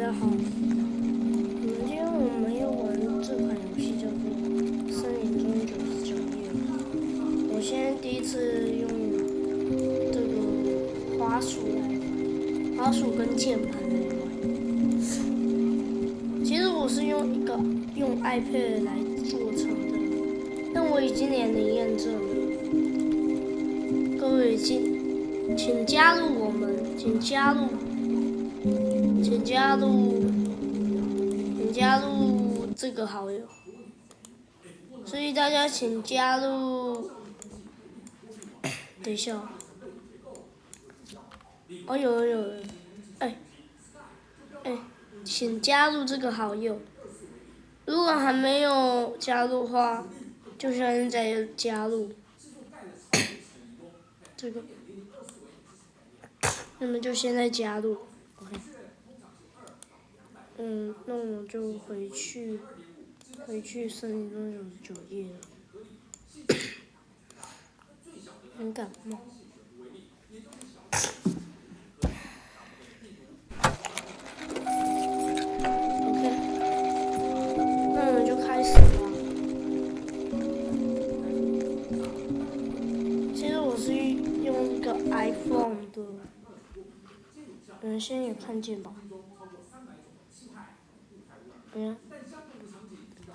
家好，今天我们要玩这款游戏叫做《森林中99夜》。我现在第一次用这个滑鼠来玩，滑鼠跟键盘来玩。其实我是用iPad 来做成的，但我已经连了验证了。各位请加入我们，请加入这个好友，所以大家请加入。等一下，哦有人，请加入这个好友。如果还没有加入的话，就现在加入。这个，那么就现在加入。OK。那我就回去森林中99夜了。很感冒。OK， 那我们就开始吧。其实我是用一个 iPhone 的，你们现在有看见吧？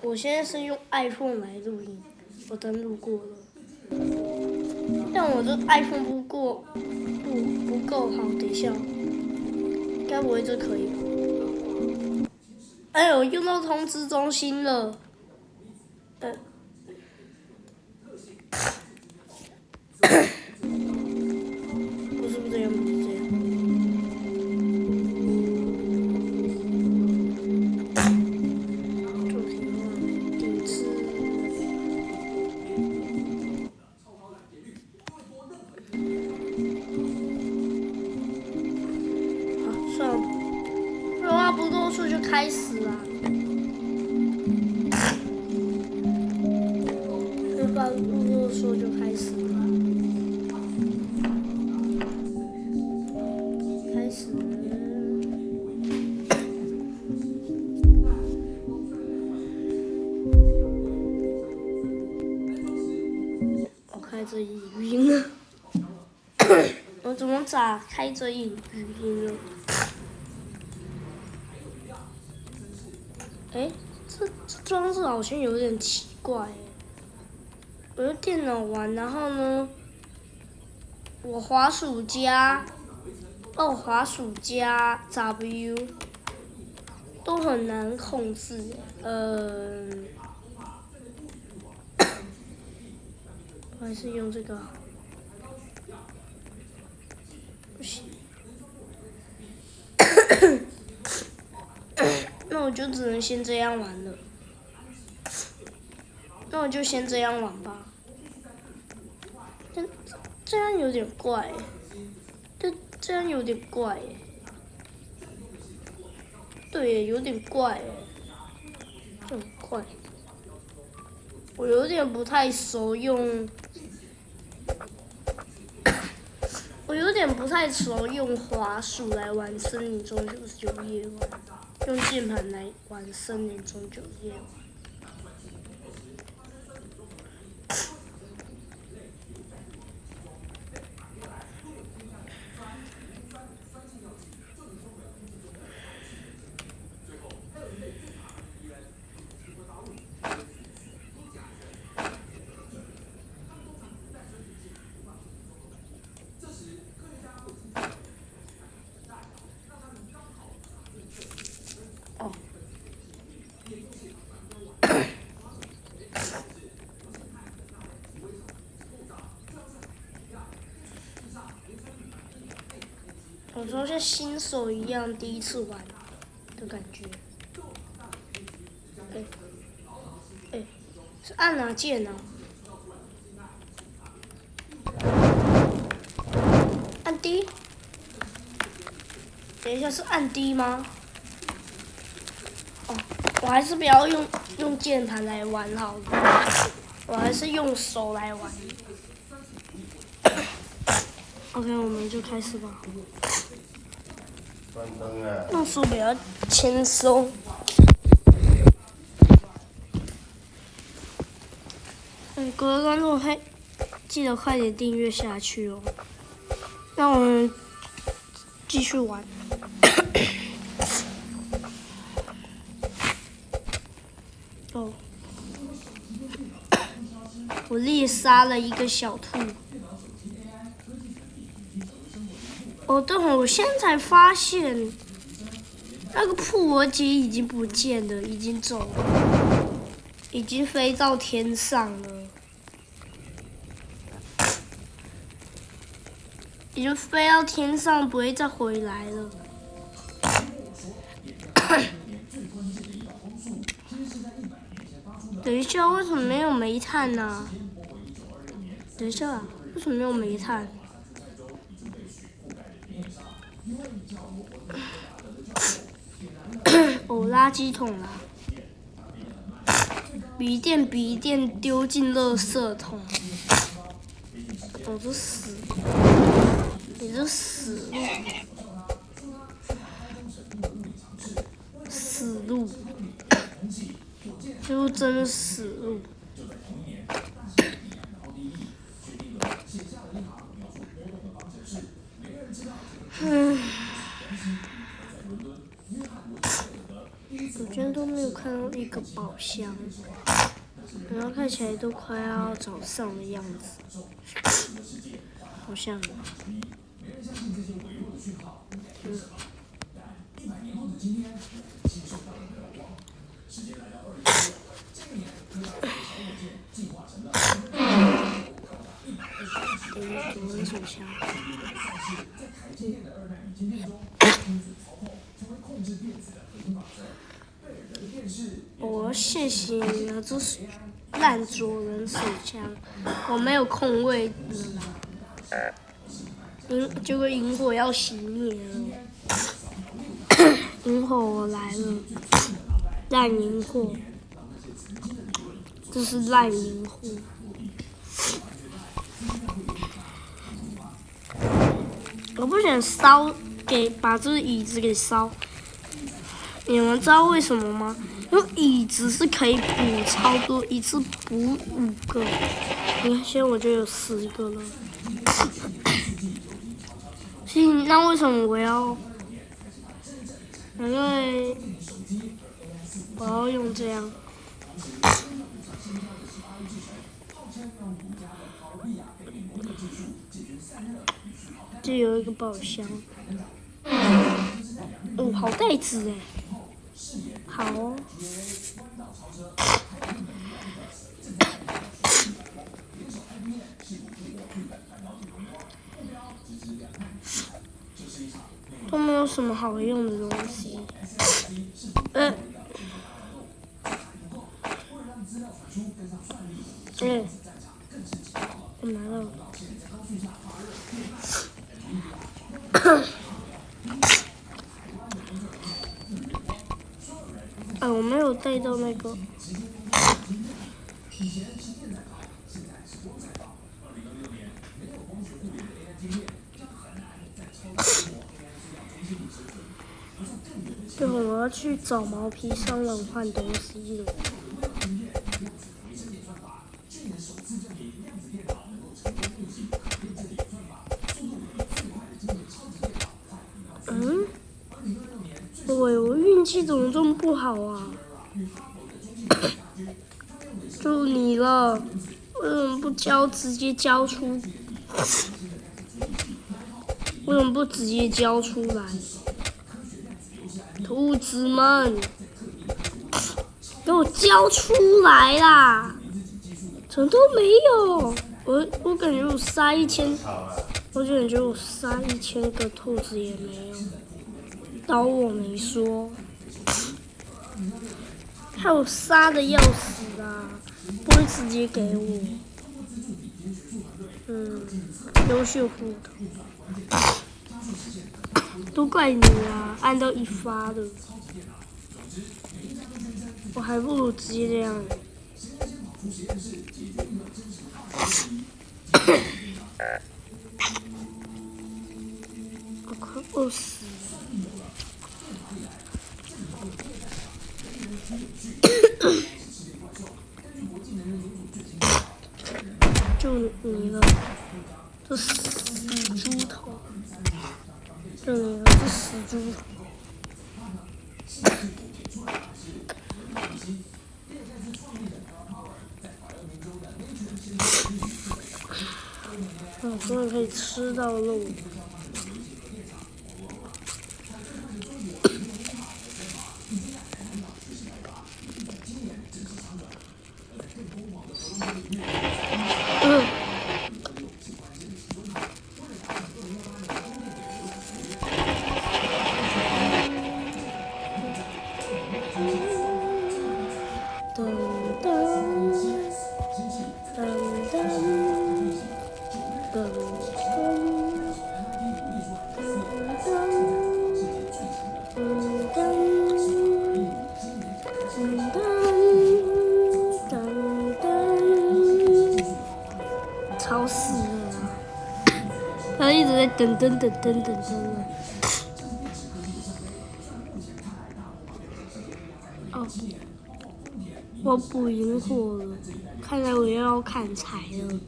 我现在是用 iPhone 来录音，我登录过了，但我这 iPhone 不够好，等一下，该不会这可以吧？哎呦，用到通知中心了，不是这样。算了，废话不多说就开始啦。废话不多说就开始啦。开始。我开着语音了。我怎么咋开着语音了？这装置好像有点奇怪。我用电脑玩，然后呢，我滑鼠加 W 都很难控制。我还是用这个。不行。那我就只能先这样玩了。那我就先这样玩吧。这样有点怪。这样有点怪。对，有点怪。很怪。我有点不太熟用。滑鼠来玩森林中99夜玩，用键盘来玩森林中99夜玩。我说像新手一样第一次玩的感觉。是按哪键呢？按 D？ 等一下，是按 D 吗？我还是不要用键盘来玩好了，我还是用手来玩。OK， 我们就开始吧。关灯啊！那手比较轻松。各位观众，记得快点订阅下去哦。那我们继续玩。哦，我猎杀了一个小兔。哦，等会我现在才发现，那个扑我姐已经不见了，已经走了，已经飞到天上了。已经飞到天上，不会再回来了。等一下，为什么没有煤炭呢？等一下，为什么没有煤炭？哦，垃圾桶啦！笔电丢进垃圾桶。哦，这死！你这死路，这真的死路。我今天都没有看到一个宝箱，然后看起来都快要早上的样子，好像。我的手枪。我谢谢你啊，这是烂左轮手枪，我没有空位了。结果萤火要熄灭了，萤火我来了，烂萤火，这是烂萤火。我不想把这个椅子给烧。你们知道为什么吗？因为椅子是可以补超多，一次补5个。你看，现在我就有10个了。那为什么我要？因为我要用这样。这有一个宝箱。哦，好袋子哎。好哦。都没有什么好用的东西。我拿到。我没有带到那个。对，我要去找毛皮商人换东西了。我运气怎么这么不好啊？就你了，为什么不直接交出？为什么不直接交出来？兔子们，给我交出来啦！怎么都没有？我感觉我杀1000，我感觉我杀1000个兔子也没有。刀我没说，害我杀的要死啊！不会直接给我。优秀户头，都怪你啊！按到1发的，我还不如直接这样。我快饿死了。是死猪。终于可以吃到肉。超死了！他一直在等。哦，我捕萤火了，看来我又要砍柴了。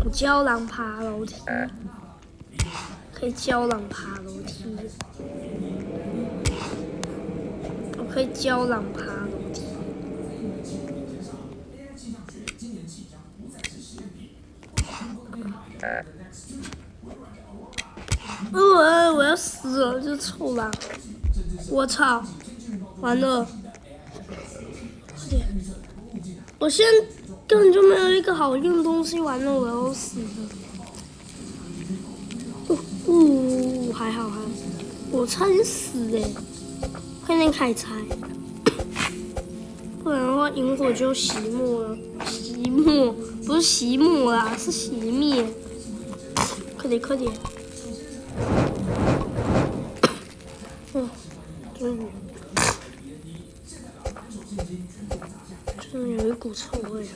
我胶囊爬楼梯，可以胶囊爬楼梯。我可以胶囊爬楼梯。我要死了！这臭狼！我操！完了！我现在根本就没有一个好用的东西，完了我要死了！还好，我差点死快点开柴，不然的话萤火就熄灭了。不是熄灭啦，是熄灭。快点！终于，真的有一股臭味了，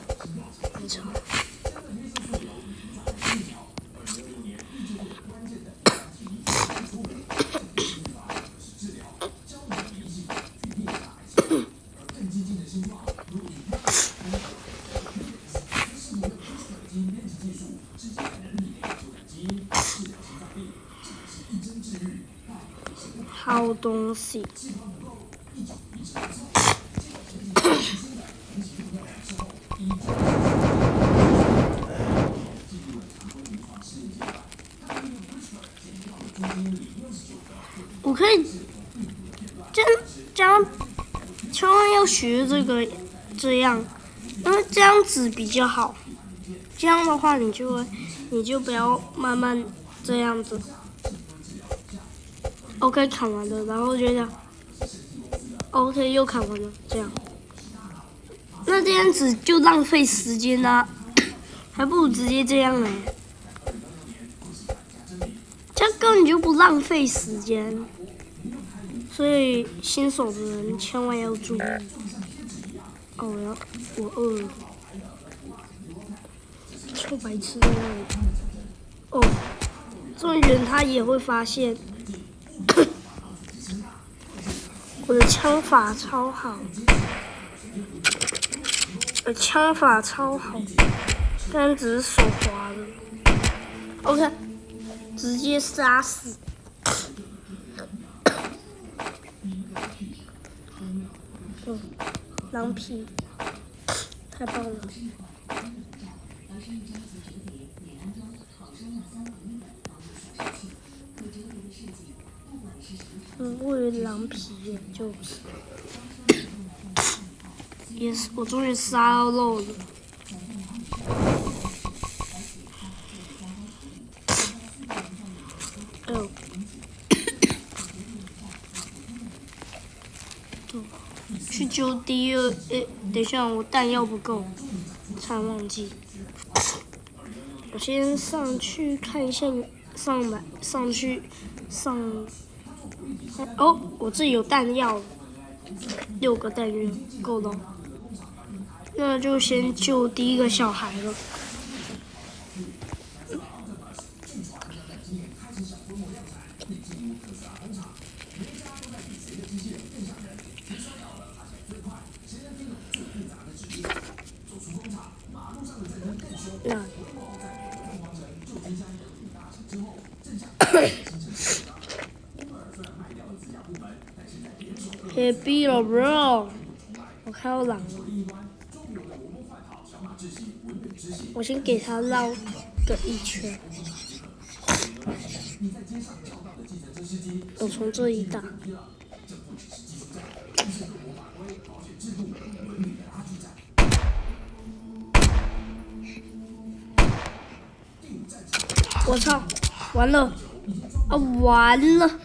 没错。好东西。我可以这样，千万要学这样，因为这样子比较好。这样的话，你就不要慢慢这样子。OK， 砍完了，然后就这样。OK， 又砍完了，这样。那这样子就浪费时间啦，还不如直接这样这样根本就不浪费时间。所以新手的人千万要注意。我饿了。臭白痴在那里。这么远他也会发现。我的枪法超好，但只是手滑了。OK， 直接杀死。狼皮，太棒了。我以为狼皮就是，yes， 我终于杀到肉了。去救第二，等一下，我弹药不够，差点忘记。我先上去看一下，上去。我这里有弹药，6个弹药够了。那就先救第一个小孩了。别逼了 ，bro！ 我看到狼了，我先给他绕个一圈。我从这里打。我操！完了！啊，完了！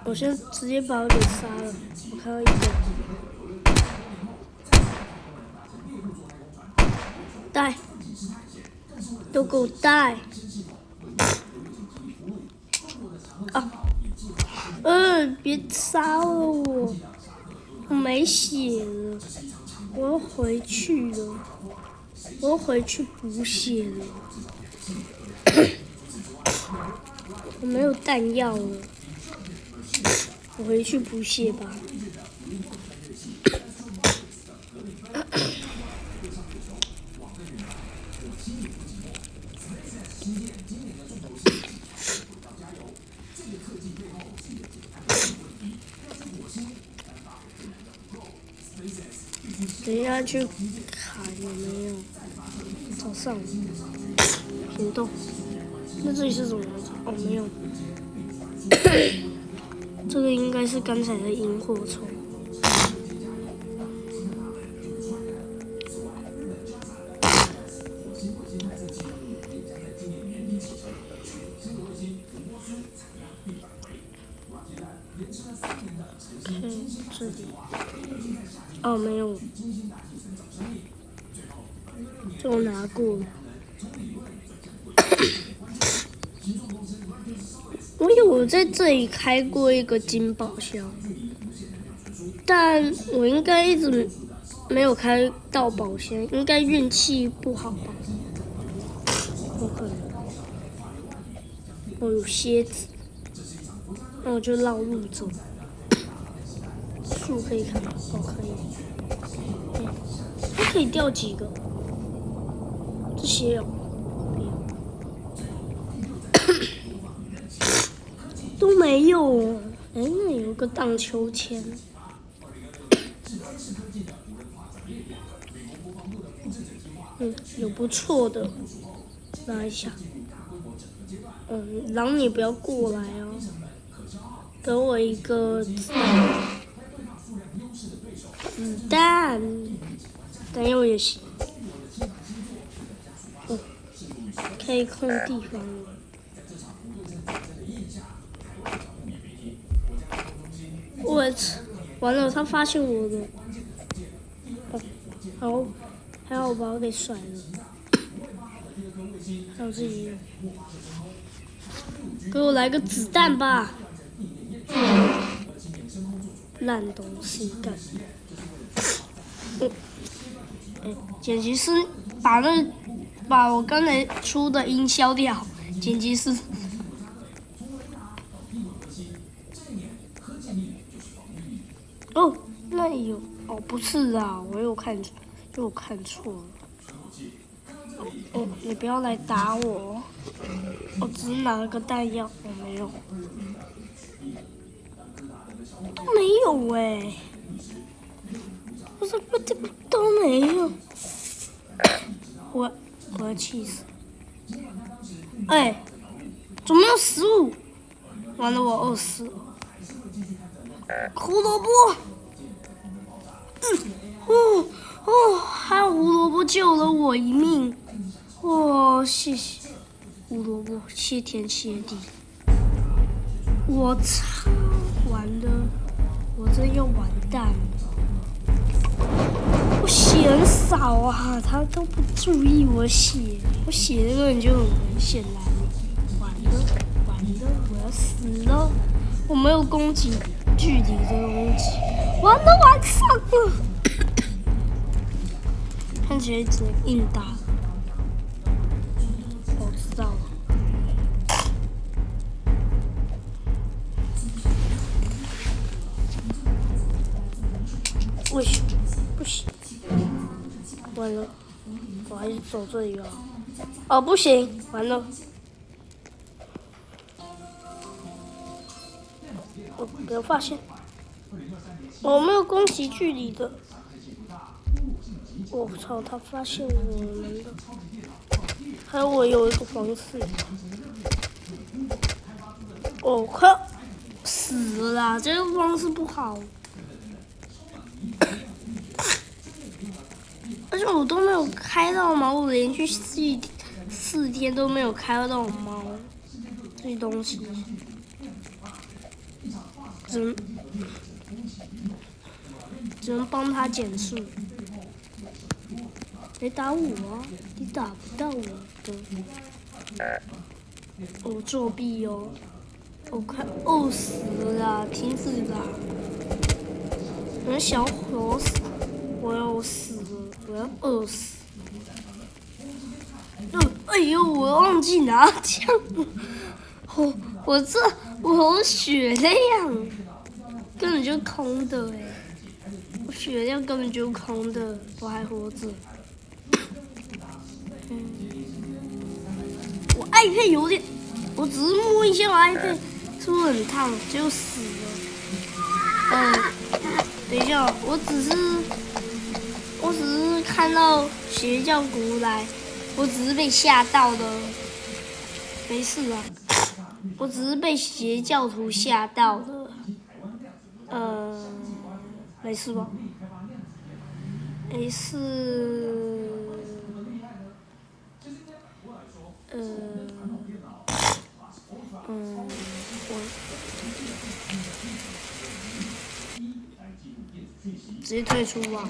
我先直接把我给杀了。我看到一个。带！都给我带！啊！别杀了我！我没血了，我要回去了。我要回去补血了，我没有弹药了，我回去补血吧。等一下去看有没有早上行动。那这里是什么东西？哦，没有。这个应该是刚才的萤火虫。看这里。哦，没有。这我拿过了。我有在这里开过一个金宝箱，但我应该一直没有开到宝箱，应该运气不好吧？有可能。我有蝎子，那我就绕路走。树可以看，哦，可以。它可以掉几个？这些哦。都没有哦，那有个荡秋千，有不错的，拿一下。狼你不要过来哦，给我一个子弹，弹药也行。可以空地方了。我操！完了，他发现我了。好，还好我把我给甩了。还有这里，给我来个子弹吧！烂东西干！剪辑师把我刚才出的音消掉。剪辑师。哦，那有哦，不是啊，我又看错了。你不要来打我，我只是拿了个弹药，我没有，都没有哎，我怎么都没有？我要气死！怎么没有食物？完了，我饿死了。胡萝卜，还有胡萝卜救了我一命，谢谢胡萝卜，谢天谢地。我操，完了，我这又完蛋了。我血很少啊，他都不注意我血，我血根本就很显然。完了，我要死了，我没有攻击距离的攻击，完了，晚上了。看起来只能硬打。我知道了。为什么不行？完了，我还是走这里吧。哦，不行，完了。我不要发现，我没有攻击距离的。我操，他发现我们了。还有我有一个方式。我靠，死了啦！这个方式不好。而且我都没有开到猫，我连续四天都没有开到猫这些东西，只能帮他减速。别打我啊！你打不到我的。我作弊哦！我快饿死了啦！停止啦！我小伙死，我要死了！我要饿死！哎呦，我忘记拿枪了！我血量根本就空的哎！我血量根本就空的，我还活着。我 iPad 有点，我只是摸一下我 iPad， 是不是很烫？就死了。等一下，我只是看到邪教国来，我只是被吓到的，没事啊。我只是被邪教徒吓到的，没事吧？没事。直接退出吧。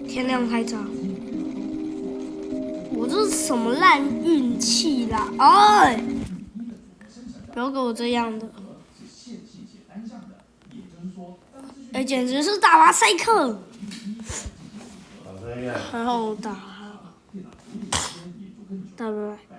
天亮开闸。我这是什么烂运气啦！哎，不要给我这样的。哎，简直是大马赛克！还好我打，拜拜。